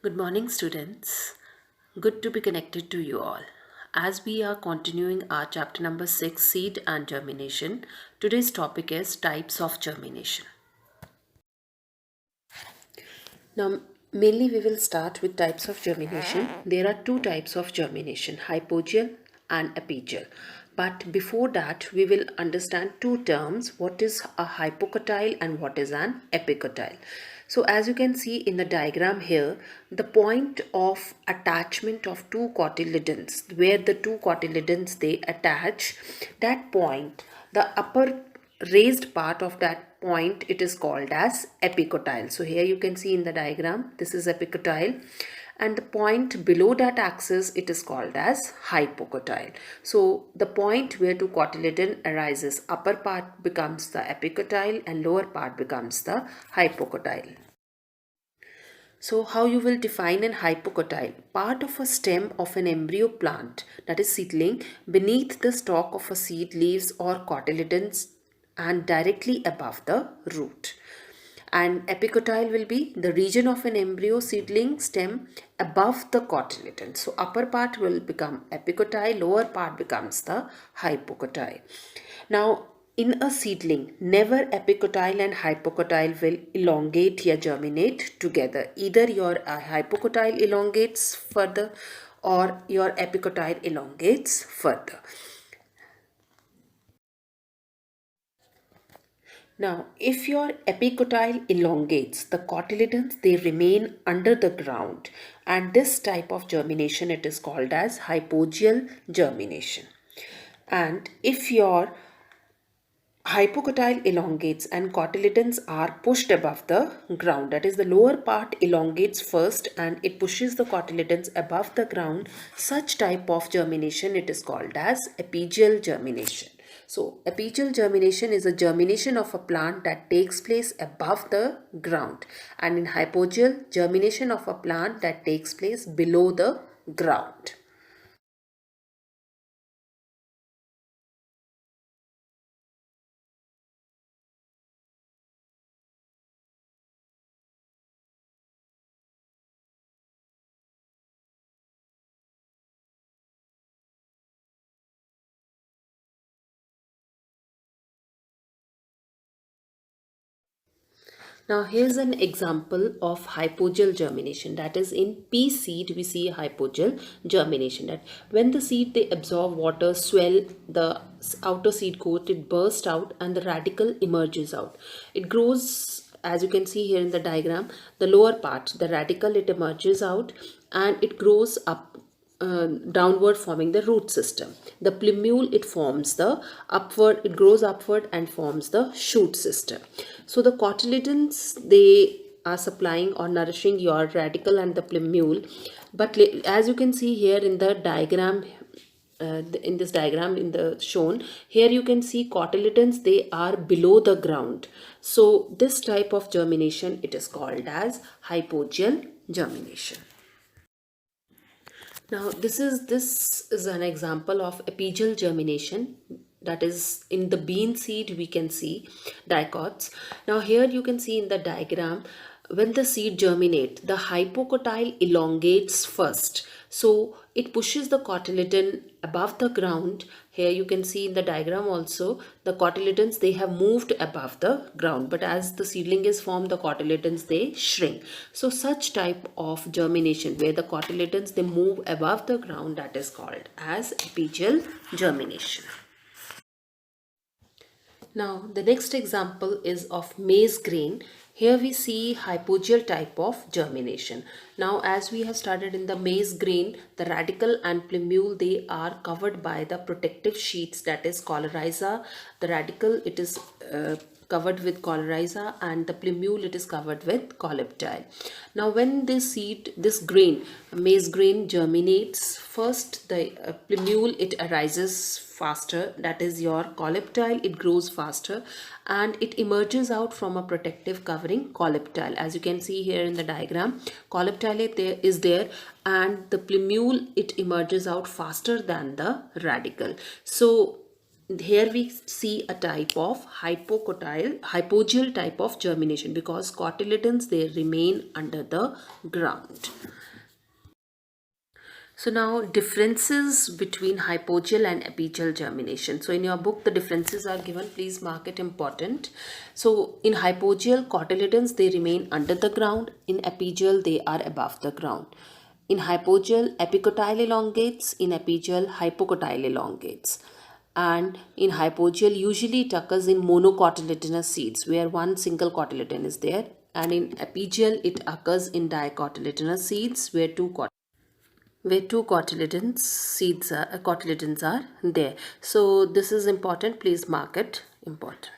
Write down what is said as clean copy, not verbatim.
Good morning, students. Good to be connected to you all. As we are continuing our chapter number 6, Seed and Germination, today's topic is Types of Germination. Now, mainly we will start with types of germination. There are two types of germination, hypogeal and apigeal. But before that, we will understand two terms, what is a hypocotyle and what is an epicotyle. So as you can see in the diagram here, the point of attachment of two cotyledons, where the two cotyledons they attach, that point, the upper raised part of that point, it is called as epicotyle. So here you can see in the diagram, this is epicotyle, and the point below that axis, it is called as hypocotyle. So the point where two cotyledon arises, upper part becomes the epicotyle and lower part becomes the hypocotyle. So how you will define an hypocotyle? Part of a stem of an embryo plant, that is seedling, beneath the stalk of a seed, leaves or cotyledons and directly above the root. And epicotyle will be the region of an embryo seedling stem above the cotyledon. So upper part will become epicotyle, lower part becomes the hypocotyle. Now in a seedling, never epicotyle and hypocotyle will elongate or germinate together. Either your hypocotyle elongates further or your epicotyle elongates further. Now, if your epicotyle elongates, the cotyledons they remain under the ground, and this type of germination it is called as hypogeal germination. And if your hypocotyle elongates and cotyledons are pushed above the ground, that is the lower part elongates first and it pushes the cotyledons above the ground, such type of germination it is called as apigeal germination. So apigeal germination is a germination of a plant that takes place above the ground, and in hypogeal, germination of a plant that takes place below the ground. Now here's an example of hypogeal germination, that is in pea seed we see hypogeal germination, that when the seed they absorb water, swell, the outer seed coat, it bursts out and the radicle emerges out. It grows, as you can see here in the diagram, the lower part, the radicle, it emerges out and it grows up downward, forming the root system. The plumule, it forms the upward, it grows upward and forms the shoot system. So the cotyledons they are supplying or nourishing your radicle and the plumule, but as you can see here in the diagram, in this diagram in the shown here, you can see cotyledons they are below the ground. So this type of germination it is called as hypogeal germination. Now this is an example of apigeal germination, that is in the bean seed we can see dicots. Now here you can see in the diagram, when the seed germinate, the hypocotyle elongates first. So it pushes the cotyledon above the ground. Here you can see in the diagram also, the cotyledons they have moved above the ground, but as the seedling is formed, the cotyledons they shrink. So such type of germination where the cotyledons they move above the ground, that is called as apigeal germination. Now the next example is of maize grain. Here we see hypogeal type of germination. Now as we have studied in the maize grain, the radicle and plumule they are covered by the protective sheets, that is coryza. The radicle it is covered with coryza and the plumule it is covered with coleoptile. Now when this seed, this grain, maize grain germinates, first the plumule it arises faster, that is your coleoptile, it grows faster and it emerges out from a protective covering coleoptile. As you can see here in the diagram, coleoptile is there and the plumule it emerges out faster than the radicle. So here we see a type of hypogeal type of germination, because cotyledons, they remain under the ground. So now, differences between hypogeal and apigeal germination. So in your book the differences are given, please mark it important. So in hypogeal, cotyledons, they remain under the ground. In apigeal, they are above the ground. In hypogeal, epicotyle elongates. In apigeal, hypocotyle elongates. And in hypogeal, usually it occurs in monocotyledonous seeds where one single cotyledon is there, and in apigeal it occurs in dicotyledonous seeds where two cotyledons are there. So this is important, please mark it important.